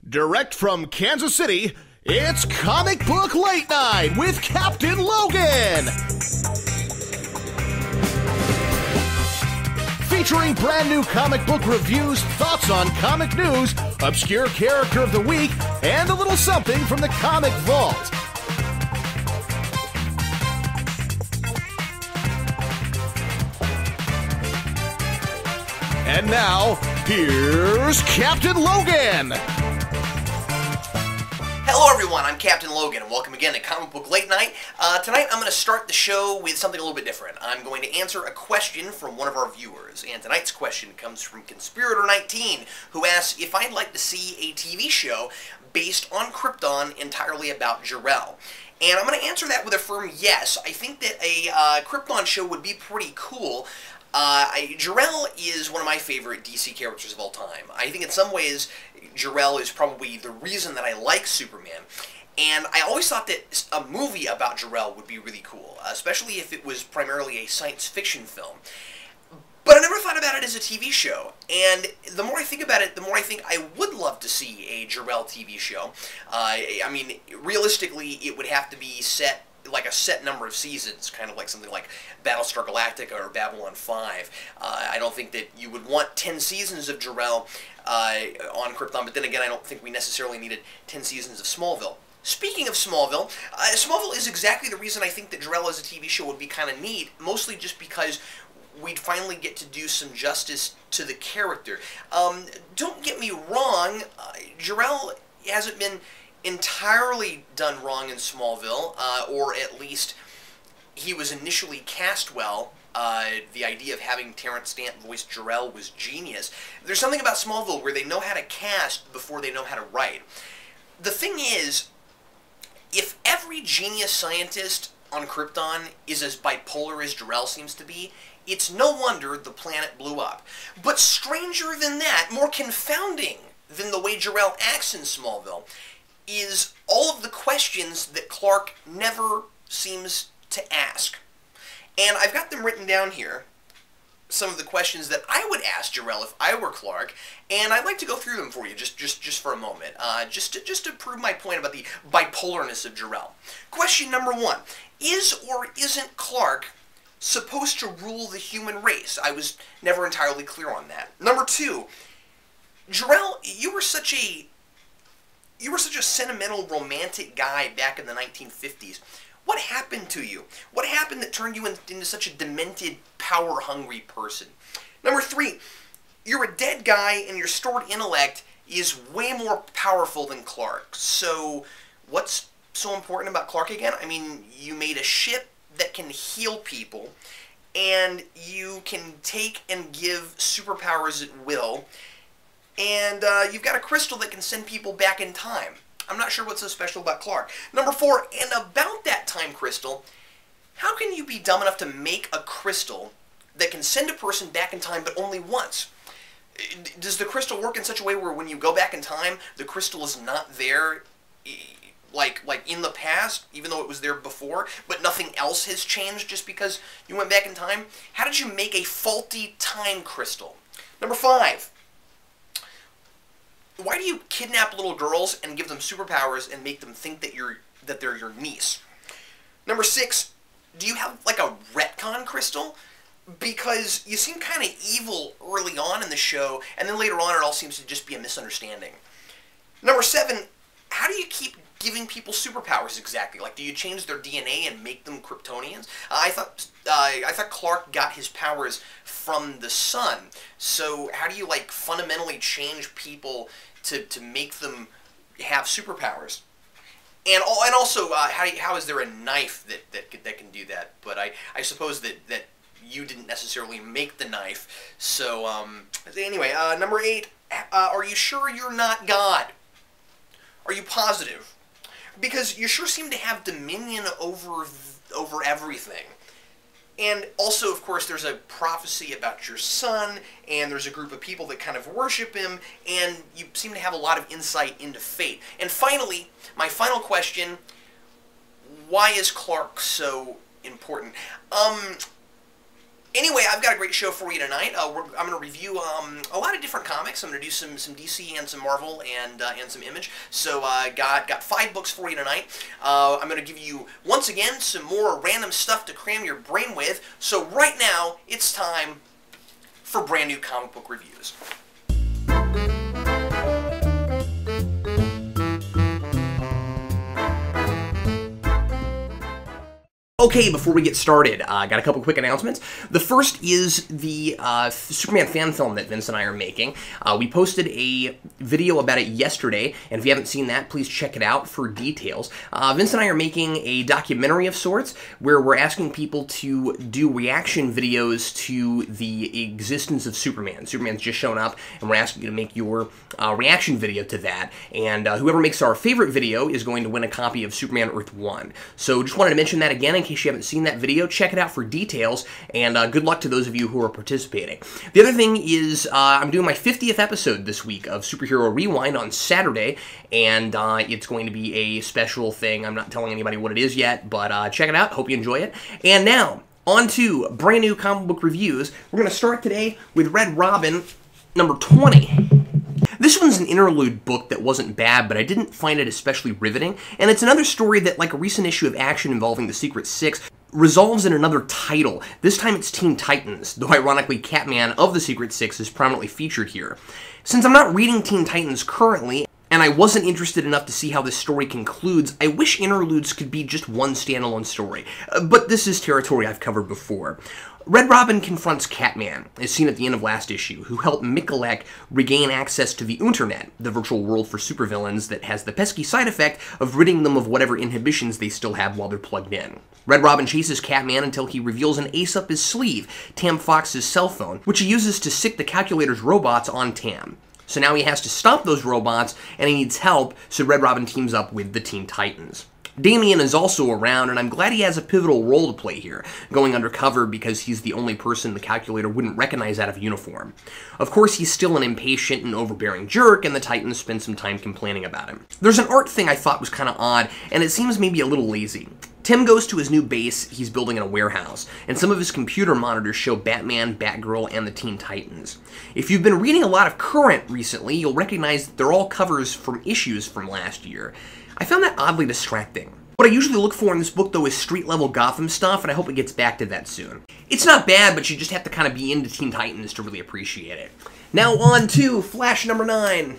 Direct from Kansas City, it's Comic Book Late Night with Captain Logan! Featuring brand new comic book reviews, thoughts on comic news, obscure character of the week, and a little something from the comic vault. And now, here's Captain Logan! Hello everyone, I'm Captain Logan, and welcome again to Comic Book Late Night. Tonight I'm going to start the show with something a little bit different. I'm going to answer a question from one of our viewers, and tonight's question comes from Conspirator19, who asks if I'd like to see a TV show based on Krypton entirely about Jor-El. And I'm going to answer that with a firm yes. I think that a Krypton show would be pretty cool. Jor-El is one of my favorite DC characters of all time. I think in some ways Jor-El is probably the reason that I like Superman. And I always thought that a movie about Jor-El would be really cool, especially if it was primarily a science fiction film. But I never thought about it as a TV show, and the more I think about it, the more I think I would love to see a Jor-El TV show. I mean, realistically, it would have to be set like a set number of seasons, kind of like something like Battlestar Galactica or Babylon 5. I don't think that you would want 10 seasons of Jor-El on Krypton, but then again, I don't think we necessarily needed 10 seasons of Smallville. Speaking of Smallville, Smallville is exactly the reason I think that Jor-El as a TV show would be kind of neat, mostly just because we'd finally get to do some justice to the character. Don't get me wrong, Jor-El hasn't been entirely done wrong in Smallville, or at least he was initially cast well. The idea of having Terrence Stamp voice Jor-El was genius. There's something about Smallville where they know how to cast before they know how to write. The thing is, if every genius scientist on Krypton is as bipolar as Jor-El seems to be, it's no wonder the planet blew up. But stranger than that, more confounding than the way Jor-El acts in Smallville, is all of the questions that Clark never seems to ask. And I've got them written down here, some of the questions that I would ask Jor-El if I were Clark, and I'd like to go through them for you just for a moment, just to prove my point about the bipolarness of Jor-El. Question number 1, is or isn't Clark supposed to rule the human race? I was never entirely clear on that. Number 2, Jor-El, you were such a sentimental, romantic guy back in the 1950s. What happened to you? What happened that turned you into such a demented, power-hungry person? Number 3, you're a dead guy and your stored intellect is way more powerful than Clark. So what's so important about Clark again? I mean, you made a ship that can heal people, and you can take and give superpowers at will, and you've got a crystal that can send people back in time. I'm not sure what's so special about Clark. Number 4, and about that time crystal, how can you be dumb enough to make a crystal that can send a person back in time but only once? Does the crystal work in such a way where when you go back in time, the crystal is not there, like in the past, even though it was there before, but nothing else has changed just because you went back in time? How did you make a faulty time crystal? Number 5, why do you kidnap little girls and give them superpowers and make them think that they're your niece? Number 6, do you have like a retcon crystal? Because you seem kind of evil early on in the show, and then later on it all seems to just be a misunderstanding. Number 7, how do you keep giving people superpowers exactly? Like, do you change their DNA and make them Kryptonians? I thought Clark got his powers from the sun. So how do you like fundamentally change people to make them have superpowers? And also, how is there a knife that can do that? But I suppose that you didn't necessarily make the knife. So anyway, number 8, are you sure you're not God? Are you positive? Because you sure seem to have dominion over everything. And also, of course, there's a prophecy about your son, and there's a group of people that kind of worship him, and you seem to have a lot of insight into fate. And finally, my final question, why is Clark so important? Anyway, I've got a great show for you tonight. I'm going to review a lot of different comics. I'm going to do some DC and some Marvel and some Image. So got 5 books for you tonight. I'm going to give you, once again, some more random stuff to cram your brain with. So right now, it's time for brand new comic book reviews. Okay, before we get started, I got a couple quick announcements. The first is the Superman fan film that Vince and I are making. We posted a video about it yesterday, and if you haven't seen that, please check it out for details. Vince and I are making a documentary of sorts, where we're asking people to do reaction videos to the existence of Superman. Superman's just shown up, and we're asking you to make your reaction video to that, and whoever makes our favorite video is going to win a copy of Superman Earth 1. So just wanted to mention that again, in case you haven't seen that video, check it out for details, and good luck to those of you who are participating. The other thing is, I'm doing my 50th episode this week of Superhero Rewind on Saturday, and it's going to be a special thing. I'm not telling anybody what it is yet, but check it out. Hope you enjoy it. And now, on to brand new comic book reviews. We're going to start today with Red Robin, number 20. This one's an interlude book that wasn't bad, but I didn't find it especially riveting, and it's another story that, like a recent issue of Action involving the Secret Six, resolves in another title. This time it's Teen Titans, though ironically Catman of the Secret Six is prominently featured here. Since I'm not reading Teen Titans currently, and I wasn't interested enough to see how this story concludes, I wish interludes could be just one standalone story. But this is territory I've covered before. Red Robin confronts Catman, as seen at the end of last issue, who helped Michalek regain access to the Internet, the virtual world for supervillains that has the pesky side effect of ridding them of whatever inhibitions they still have while they're plugged in. Red Robin chases Catman until he reveals an ace up his sleeve, Tam Fox's cell phone, which he uses to sick the Calculator's robots on Tam. So now he has to stop those robots, and he needs help, so Red Robin teams up with the Teen Titans. Damian is also around, and I'm glad he has a pivotal role to play here, going undercover because he's the only person the Calculator wouldn't recognize out of uniform. Of course, he's still an impatient and overbearing jerk, and the Titans spend some time complaining about him. There's an art thing I thought was kind of odd, and it seems maybe a little lazy. Tim goes to his new base he's building in a warehouse, and some of his computer monitors show Batman, Batgirl, and the Teen Titans. If you've been reading a lot of Current recently, you'll recognize that they're all covers from issues from last year. I found that oddly distracting. What I usually look for in this book, though, is street-level Gotham stuff, and I hope it gets back to that soon. It's not bad, but you just have to kind of be into Teen Titans to really appreciate it. Now on to Flash number 9.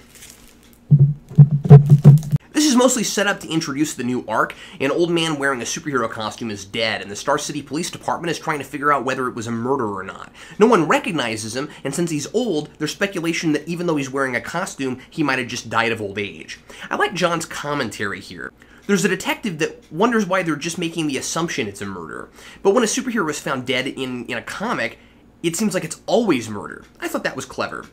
This is mostly set up to introduce the new arc. An old man wearing a superhero costume is dead, and the Star City Police Department is trying to figure out whether it was a murder or not. No one recognizes him, and since he's old, there's speculation that even though he's wearing a costume, he might have just died of old age. I like John's commentary here. There's a detective that wonders why they're just making the assumption it's a murder. But when a superhero is found dead in a comic, it seems like it's always murder. I thought that was clever.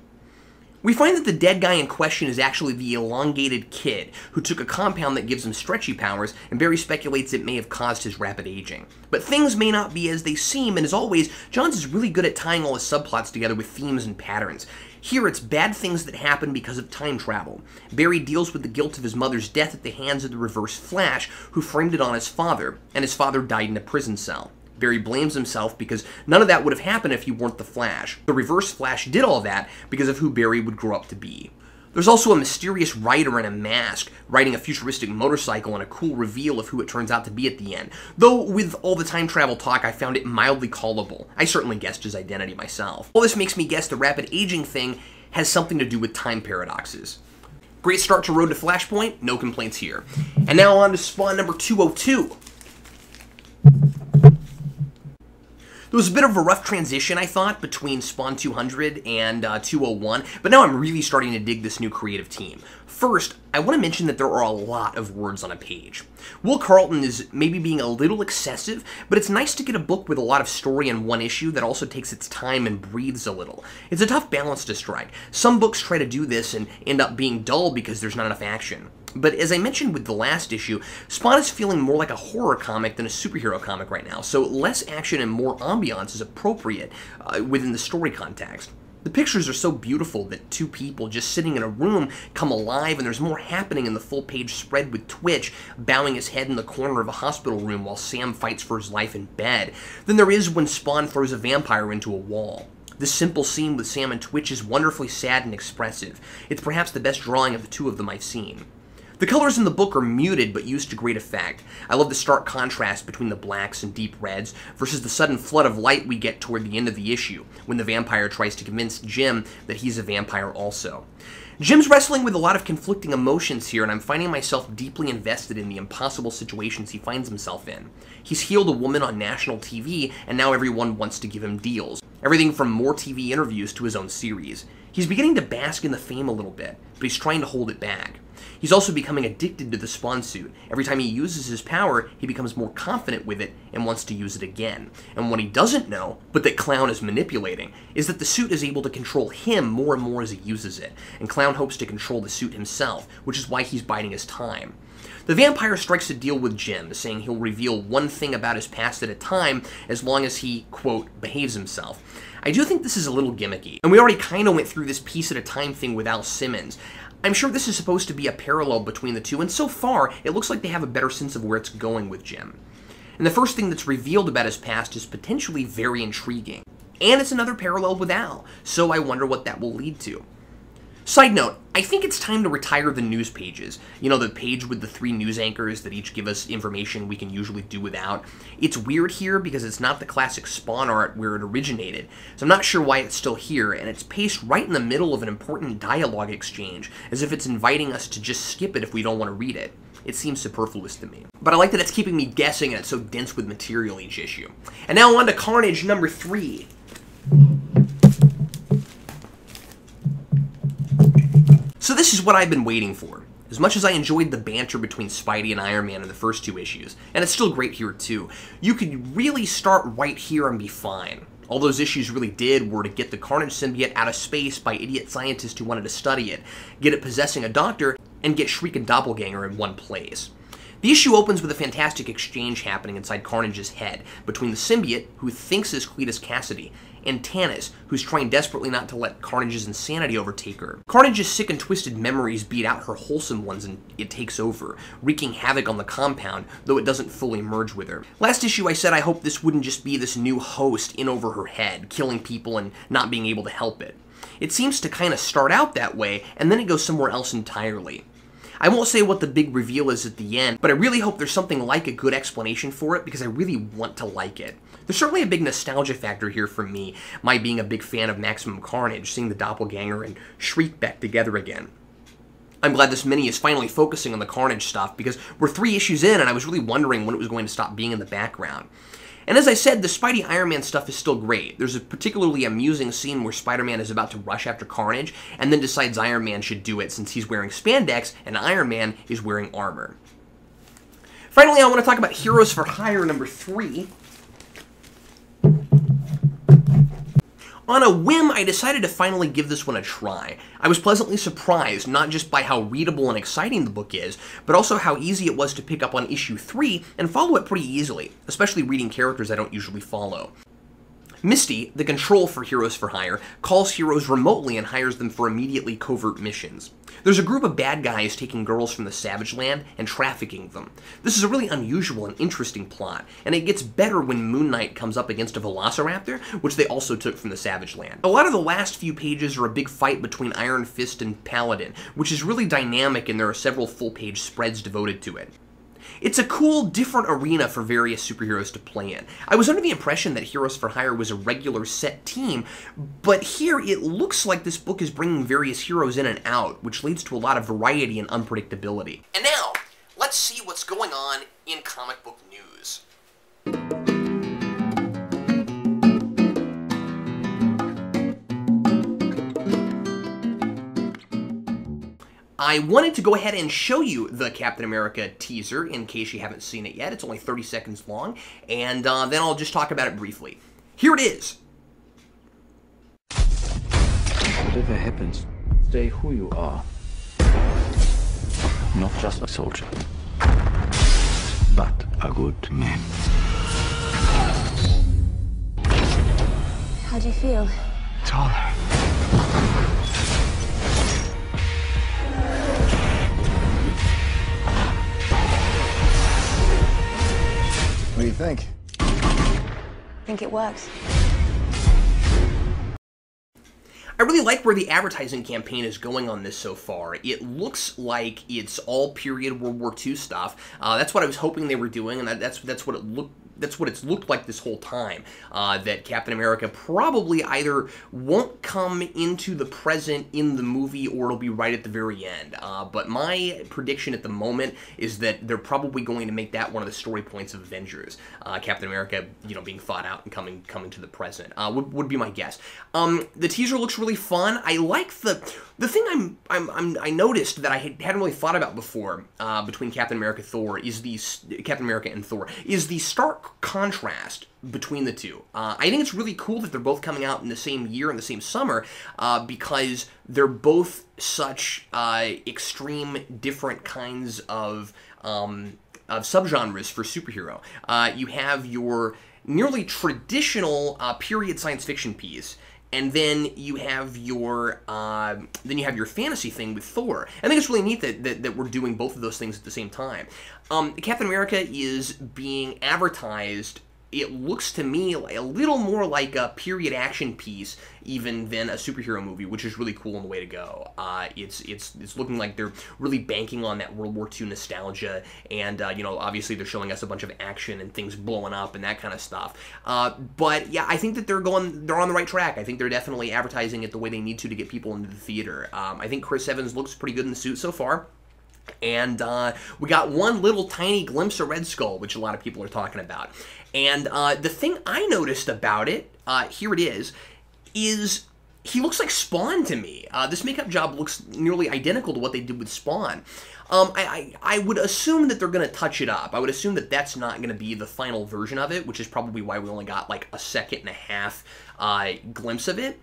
We find that the dead guy in question is actually the elongated kid, who took a compound that gives him stretchy powers, and Barry speculates it may have caused his rapid aging. But things may not be as they seem, and as always, Johns is really good at tying all his subplots together with themes and patterns. Here it's bad things that happen because of time travel. Barry deals with the guilt of his mother's death at the hands of the Reverse Flash, who framed it on his father, and his father died in a prison cell. Barry blames himself because none of that would have happened if he weren't the Flash. The Reverse Flash did all that because of who Barry would grow up to be. There's also a mysterious rider in a mask, riding a futuristic motorcycle, and a cool reveal of who it turns out to be at the end. Though, with all the time travel talk, I found it mildly callable. I certainly guessed his identity myself. All this makes me guess the rapid aging thing has something to do with time paradoxes. Great start to Road to Flashpoint, no complaints here. And now on to Spawn number 202. There was a bit of a rough transition, I thought, between Spawn 200 and 201, but now I'm really starting to dig this new creative team. First, I want to mention that there are a lot of words on a page. Will Carlton is maybe being a little excessive, but it's nice to get a book with a lot of story in one issue that also takes its time and breathes a little. It's a tough balance to strike. Some books try to do this and end up being dull because there's not enough action. But as I mentioned with the last issue, Spawn is feeling more like a horror comic than a superhero comic right now, so less action and more ambiance is appropriate within the story context. The pictures are so beautiful that two people just sitting in a room come alive, and there's more happening in the full-page spread with Twitch bowing his head in the corner of a hospital room while Sam fights for his life in bed than there is when Spawn throws a vampire into a wall. This simple scene with Sam and Twitch is wonderfully sad and expressive. It's perhaps the best drawing of the two of them I've seen. The colors in the book are muted but used to great effect. I love the stark contrast between the blacks and deep reds versus the sudden flood of light we get toward the end of the issue, when the vampire tries to convince Jim that he's a vampire also. Jim's wrestling with a lot of conflicting emotions here, and I'm finding myself deeply invested in the impossible situations he finds himself in. He's healed a woman on national TV, and now everyone wants to give him deals. Everything from more TV interviews to his own series. He's beginning to bask in the fame a little bit, but he's trying to hold it back. He's also becoming addicted to the Spawn suit. Every time he uses his power, he becomes more confident with it and wants to use it again. And what he doesn't know, but that Clown is manipulating, is that the suit is able to control him more and more as he uses it, and Clown hopes to control the suit himself, which is why he's biding his time. The vampire strikes a deal with Jim, saying he'll reveal one thing about his past at a time as long as he, quote, behaves himself. I do think this is a little gimmicky, and we already kind of went through this piece at a time thing with Al Simmons. I'm sure this is supposed to be a parallel between the two, and so far, it looks like they have a better sense of where it's going with Jim. And the first thing that's revealed about his past is potentially very intriguing. And it's another parallel with Al, so I wonder what that will lead to. Side note, I think it's time to retire the news pages. You know, the page with the 3 news anchors that each give us information we can usually do without. It's weird here because it's not the classic Spawn art where it originated, so I'm not sure why it's still here, and it's paced right in the middle of an important dialogue exchange, as if it's inviting us to just skip it if we don't want to read it. It seems superfluous to me. But I like that it's keeping me guessing and it's so dense with material each issue. And now on to Carnage number 3. So this is what I've been waiting for. As much as I enjoyed the banter between Spidey and Iron Man in the first 2 issues, and it's still great here too, you could really start right here and be fine. All those issues really did were to get the Carnage symbiote out of space by idiot scientists who wanted to study it, get it possessing a doctor, and get Shriek and Doppelganger in one place. The issue opens with a fantastic exchange happening inside Carnage's head between the symbiote, who thinks is Cletus Cassidy, and Tannis, who's trying desperately not to let Carnage's insanity overtake her. Carnage's sick and twisted memories beat out her wholesome ones and it takes over, wreaking havoc on the compound, though it doesn't fully merge with her. Last issue I said I hoped this wouldn't just be this new host in over her head, killing people and not being able to help it. It seems to kind of start out that way, and then it goes somewhere else entirely. I won't say what the big reveal is at the end, but I really hope there's something like a good explanation for it because I really want to like it. There's certainly a big nostalgia factor here for me, my being a big fan of Maximum Carnage, seeing the Doppelganger and Shriek back together again. I'm glad this mini is finally focusing on the Carnage stuff because we're 3 issues in and I was really wondering when it was going to stop being in the background. And as I said, the Spidey Iron Man stuff is still great. There's a particularly amusing scene where Spider-Man is about to rush after Carnage and then decides Iron Man should do it since he's wearing spandex and Iron Man is wearing armor. Finally, I want to talk about Heroes for Hire number 3. On a whim, I decided to finally give this one a try. I was pleasantly surprised, not just by how readable and exciting the book is, but also how easy it was to pick up on issue 3 and follow it pretty easily, especially reading characters I don't usually follow. Misty, the control for Heroes for Hire, calls heroes remotely and hires them for immediately covert missions. There's a group of bad guys taking girls from the Savage Land and trafficking them. This is a really unusual and interesting plot, and it gets better when Moon Knight comes up against a Velociraptor, which they also took from the Savage Land. A lot of the last few pages are a big fight between Iron Fist and Paladin, which is really dynamic and there are several full-page spreads devoted to it. It's a cool, different arena for various superheroes to play in. I was under the impression that Heroes for Hire was a regular set team, but here it looks like this book is bringing various heroes in and out, which leads to a lot of variety and unpredictability. And now, let's see what's going on in comic book news. I wanted to go ahead and show you the Captain America teaser in case you haven't seen it yet. It's only 30 seconds long, and then I'll just talk about it briefly. Here it is. Whatever happens, stay who you are. Not just a soldier, but a good man. How do you feel? Taller. think? I think it works. I really like where the advertising campaign is going on this so far. It looks like it's all period World War II stuff. That's what I was hoping they were doing, and that's what it looked. That's what it's looked like this whole time, that Captain America probably either won't come into the present in the movie or it'll be right at the very end. But my prediction at the moment is that they're probably going to make that one of the story points of Avengers. Captain America, being fought out and coming to the present would be my guess. The teaser looks really fun. I like the thing I noticed that I hadn't really thought about before between Captain America and Thor is the stark contrast between the two. I think it's really cool that they're both coming out in the same year, in the same summer, because they're both such extreme different kinds of subgenres for superhero. You have your nearly traditional period science fiction piece, and then you have your fantasy thing with Thor. I think it's really neat that we're doing both of those things at the same time. Captain America is being advertised, it looks to me a little more like a period action piece even than a superhero movie, which is really cool and the way to go. It's looking like they're really banking on that World War II nostalgia, and obviously they're showing us a bunch of action and things blowing up and that kind of stuff. But yeah, I think that they're on the right track. I think they're definitely advertising it the way they need to get people into the theater. I think Chris Evans looks pretty good in the suit so far. And we got one little tiny glimpse of Red Skull, which a lot of people are talking about. And the thing I noticed about it, here it is he looks like Spawn to me. This makeup job looks nearly identical to what they did with Spawn. I would assume that they're going to touch it up. I would assume that that's not going to be the final version of it, which is probably why we only got like a second and a half glimpse of it.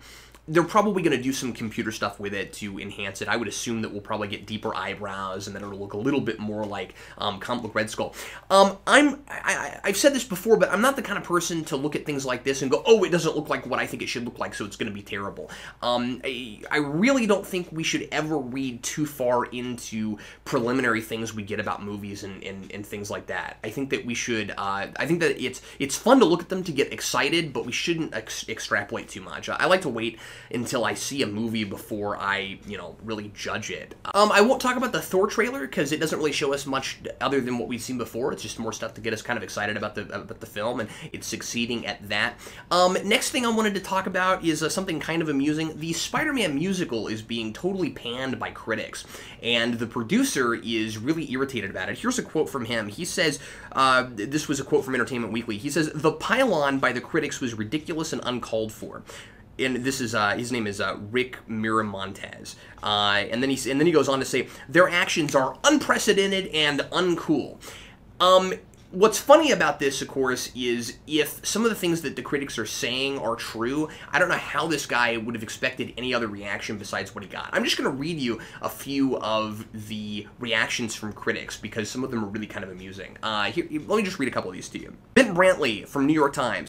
They're probably going to do some computer stuff with it to enhance it. I would assume that we'll probably get deeper eyebrows and then it'll look a little bit more like comic book Red Skull. I've said this before, but I'm not the kind of person to look at things like this and go, oh, it doesn't look like what I think it should look like, so it's going to be terrible. I really don't think we should ever read too far into preliminary things we get about movies and things like that. I think that we should, I think that it's fun to look at them to get excited, but we shouldn't extrapolate too much. I like to wait until I see a movie before I, really judge it. I won't talk about the Thor trailer because it doesn't really show us much other than what we've seen before. It's just more stuff to get us kind of excited about the film, and it's succeeding at that. Next thing I wanted to talk about is something kind of amusing. The Spider-Man musical is being totally panned by critics, and the producer is really irritated about it. Here's a quote from him. He says, this was a quote from Entertainment Weekly. He says, "The pylon by the critics was ridiculous and uncalled for." And this is his name is Rick Miramontes, and then he goes on to say their actions are unprecedented and uncool. What's funny about this, of course, is if some of the things that the critics are saying are true, I don't know how this guy would have expected any other reaction besides what he got. I'm just going to read you a few of the reactions from critics because some of them are really kind of amusing. Here, let me just read a couple of these to you. Ben Brantley from New York Times.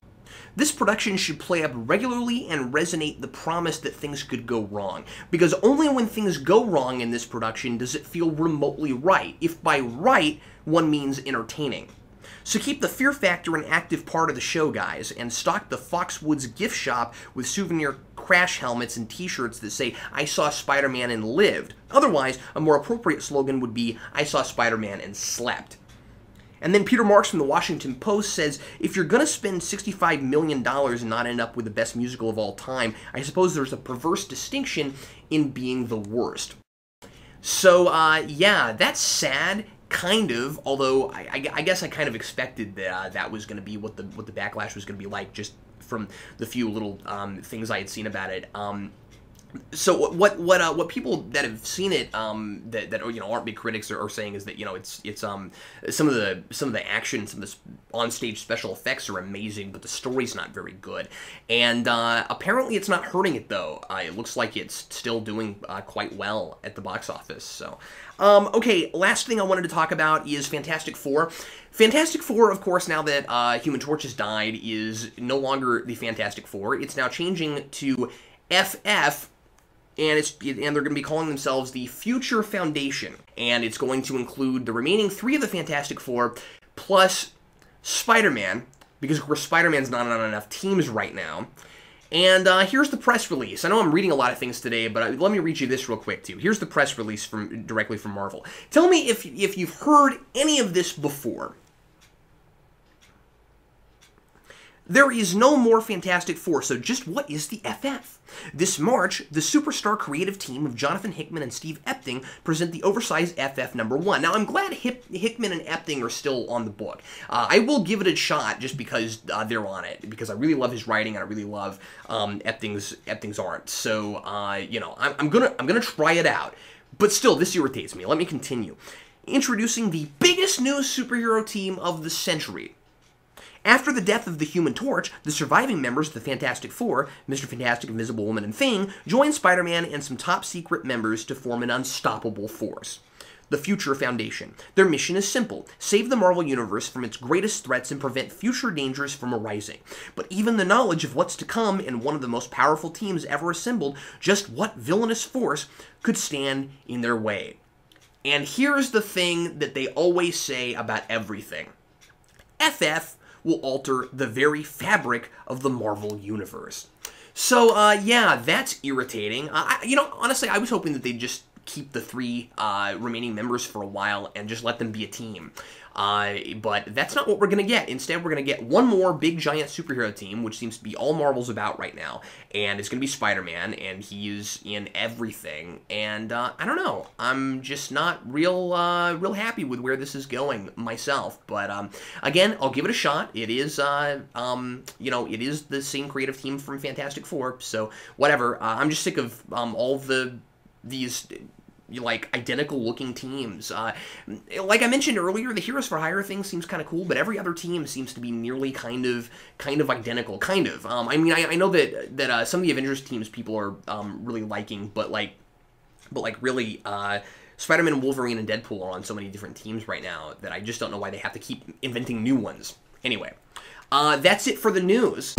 "This production should play up regularly and resonate the promise that things could go wrong, because only when things go wrong in this production does it feel remotely right, if by right one means entertaining. So keep the fear factor an active part of the show, guys, and stock the Foxwoods gift shop with souvenir crash helmets and t-shirts that say, 'I saw Spider-Man and lived.' Otherwise, a more appropriate slogan would be, 'I saw Spider-Man and slept.'" And then Peter Marks from the Washington Post says, "If you're going to spend $65 million and not end up with the best musical of all time, I suppose there's a perverse distinction in being the worst." So, yeah, that's sad, kind of, although I guess I kind of expected that that was going to be what the backlash was going to be like, just from the few little things I had seen about it. So what people that have seen it that aren't big critics are saying is that it's some of the action, some of the onstage special effects are amazing, but the story's not very good, and apparently it's not hurting it though. It looks like it's still doing quite well at the box office. So okay, last thing I wanted to talk about is Fantastic Four. Fantastic Four, of course, now that Human Torch has died, is no longer the Fantastic Four. It's now changing to FF. And they're going to be calling themselves the Future Foundation. And it's going to include the remaining 3 of the Fantastic Four, plus Spider-Man, because of course Spider-Man's not on enough teams right now. And here's the press release. I know I'm reading a lot of things today, but let me read you this real quick, too. Here's the press release directly from Marvel. Tell me if you've heard any of this before. There is no more Fantastic Four, so just what is the FF? This March, the superstar creative team of Jonathan Hickman and Steve Epting present the oversized FF #1. Now, I'm glad Hickman and Epting are still on the book. I will give it a shot just because they're on it, because I really love his writing and I really love Epting's art. So, you know, I'm gonna try it out. But still, this irritates me. Let me continue. Introducing the biggest new superhero team of the century. After the death of the Human Torch, the surviving members of the Fantastic Four, Mr. Fantastic, Invisible Woman, and Thing, join Spider-Man and some top-secret members to form an unstoppable force. The Future Foundation. Their mission is simple: save the Marvel Universe from its greatest threats and prevent future dangers from arising. But even the knowledge of what's to come in one of the most powerful teams ever assembled, just what villainous force could stand in their way? And here's the thing that they always say about everything. FF will alter the very fabric of the Marvel Universe. So, yeah, that's irritating. You know, honestly, I was hoping that they'd just keep the 3 remaining members for a while and just let them be a team. But that's not what we're going to get. Instead, we're going to get one more big, giant superhero team, which seems to be all Marvel's about right now. And it's going to be Spider-Man, and he's in everything. And, I don't know. I'm just not real happy with where this is going myself. But, again, I'll give it a shot. It is, you know, it is the same creative team from Fantastic Four. So, whatever. I'm just sick of all these like identical looking teams. Like I mentioned earlier, the Heroes for Hire thing seems kind of cool, but every other team seems to be nearly kind of identical. I mean, I know that some of the Avengers teams people are really liking, but really, Spider-Man, Wolverine, and Deadpool are on so many different teams right now that I just don't know why they have to keep inventing new ones. Anyway, that's it for the news.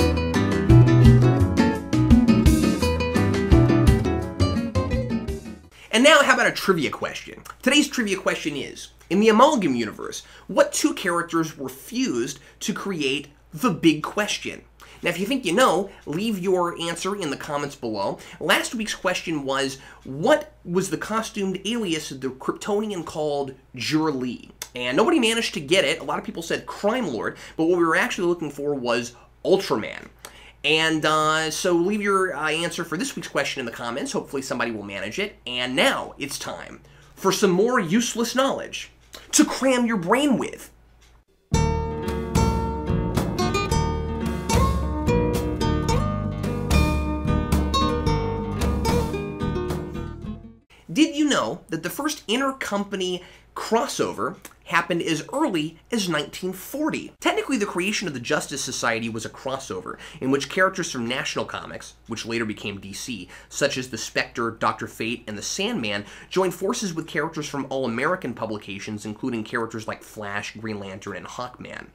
And now, how about a trivia question? Today's trivia question is, in the Amalgam universe, what 2 characters were fused to create the Big Question? Now, if you think you know, leave your answer in the comments below. Last week's question was, what was the costumed alias of the Kryptonian called Jur-Lee? And nobody managed to get it. A lot of people said Crime Lord, but what we were actually looking for was Ultraman. And so leave your answer for this week's question in the comments. Hopefully somebody will manage it. And now it's time for some more useless knowledge to cram your brain with. Did you know that the first intercompany crossover happened as early as 1940? Technically, the creation of the Justice Society was a crossover in which characters from National Comics, which later became DC, such as the Spectre, Dr. Fate, and the Sandman, joined forces with characters from All-American publications, including characters like Flash, Green Lantern, and Hawkman.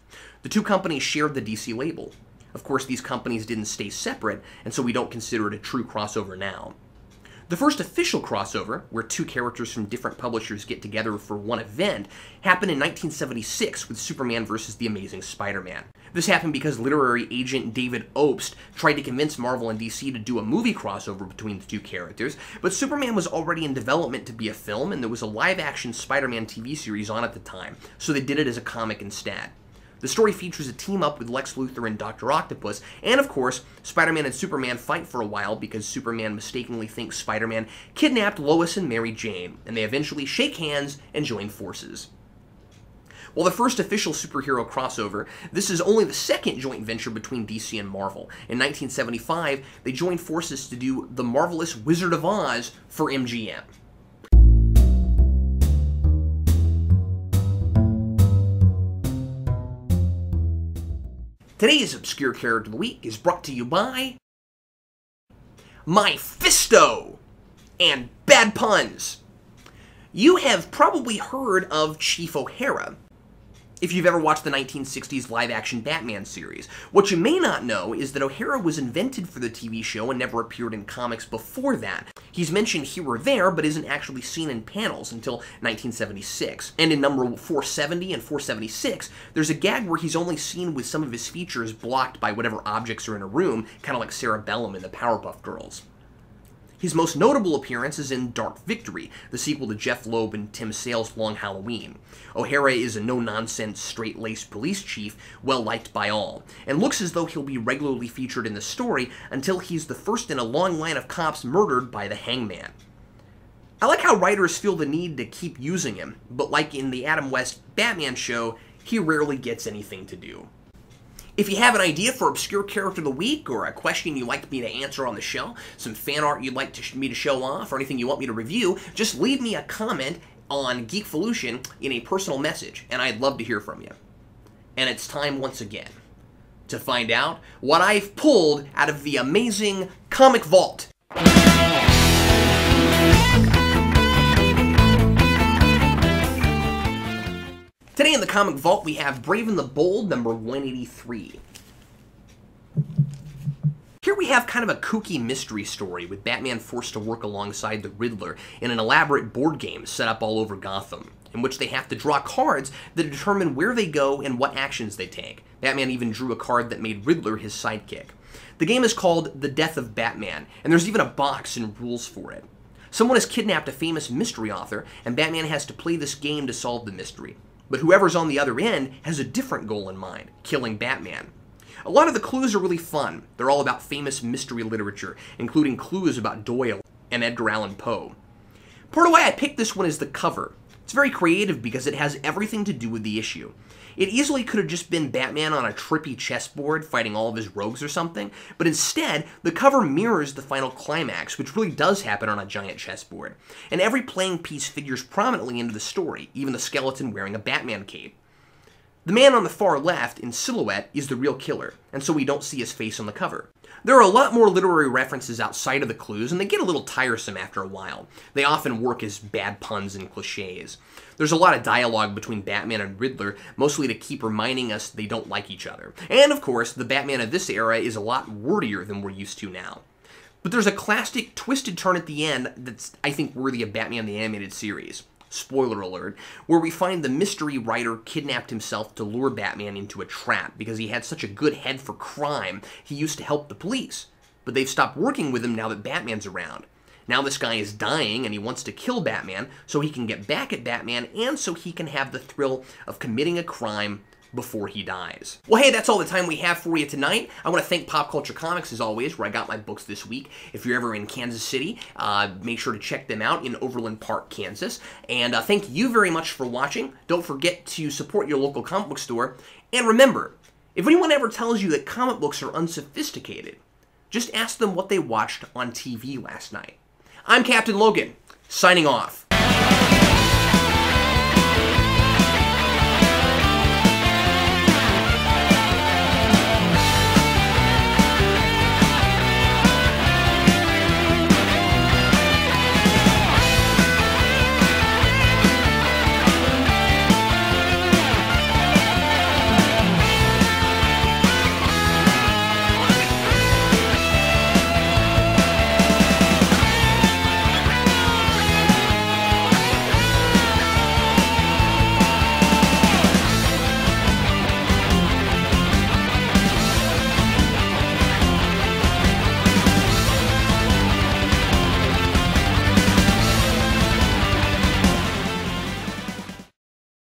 The 2 companies shared the DC label. Of course, these companies didn't stay separate, and so we don't consider it a true crossover now. The first official crossover, where 2 characters from different publishers get together for one event, happened in 1976 with Superman vs. The Amazing Spider-Man. This happened because literary agent David Obst tried to convince Marvel and DC to do a movie crossover between the 2 characters, but Superman was already in development to be a film, and there was a live-action Spider-Man TV series on at the time, so they did it as a comic instead. The story features a team-up with Lex Luthor and Dr. Octopus, and of course, Spider-Man and Superman fight for a while because Superman mistakenly thinks Spider-Man kidnapped Lois and Mary Jane, and they eventually shake hands and join forces. While the first official superhero crossover, this is only the second joint venture between DC and Marvel. In 1975, they joined forces to do The Marvelous Wizard of Oz for MGM. Today's Obscure Character of the Week is brought to you by Mephisto and Bad Puns. You have probably heard of Chief O'Hara. if you've ever watched the 1960s live-action Batman series. What you may not know is that O'Hara was invented for the TV show and never appeared in comics before that. He's mentioned here or there, but isn't actually seen in panels until 1976. And in number 470 and 476, there's a gag where he's only seen with some of his features blocked by whatever objects are in a room, kind of like Cerebellum in the Powerpuff Girls. His most notable appearance is in Dark Victory, the sequel to Jeff Loeb and Tim Sale's Long Halloween. O'Hara is a no-nonsense, straight-laced police chief, well-liked by all, and looks as though he'll be regularly featured in the story until he's the first in a long line of cops murdered by the Hangman. I like how writers feel the need to keep using him, but like in the Adam West Batman show, he rarely gets anything to do. If you have an idea for Obscure Character of the Week, or a question you'd like me to answer on the show, some fan art you'd like me to show off, or anything you want me to review, just leave me a comment on Geekvolution in a personal message, and I'd love to hear from you. And it's time once again to find out what I've pulled out of the amazing comic vault. Today in the Comic Vault, we have Brave and the Bold, number 183. Here we have kind of a kooky mystery story with Batman forced to work alongside the Riddler in an elaborate board game set up all over Gotham, in which they have to draw cards that determine where they go and what actions they take. Batman even drew a card that made Riddler his sidekick. The game is called The Death of Batman, and there's even a box and rules for it. Someone has kidnapped a famous mystery author, and Batman has to play this game to solve the mystery. But whoever's on the other end has a different goal in mind, killing Batman. A lot of the clues are really fun. They're all about famous mystery literature, including clues about Doyle and Edgar Allan Poe. Part of why I picked this one is the cover. It's very creative because it has everything to do with the issue. It easily could have just been Batman on a trippy chessboard fighting all of his rogues or something, but instead, the cover mirrors the final climax, which really does happen on a giant chessboard. And every playing piece figures prominently into the story, even the skeleton wearing a Batman cape. The man on the far left, in silhouette, is the real killer, and so we don't see his face on the cover. There are a lot more literary references outside of the clues, and they get a little tiresome after a while. They often work as bad puns and cliches. There's a lot of dialogue between Batman and Riddler, mostly to keep reminding us they don't like each other. And, of course, the Batman of this era is a lot wordier than we're used to now. But there's a classic twisted turn at the end that's, I think, worthy of Batman the Animated Series. Spoiler alert, where we find the mystery writer kidnapped himself to lure Batman into a trap because he had such a good head for crime he used to help the police. But they've stopped working with him now that Batman's around. Now this guy is dying and he wants to kill Batman so he can get back at Batman and so he can have the thrill of committing a crime before he dies. Well, hey, that's all the time we have for you tonight. I want to thank Pop Culture Comics, as always, where I got my books this week. If you're ever in Kansas City, make sure to check them out in Overland Park, Kansas. And thank you very much for watching. Don't forget to support your local comic book store. And remember, if anyone ever tells you that comic books are unsophisticated, just ask them what they watched on TV last night. I'm Captain Logan, signing off.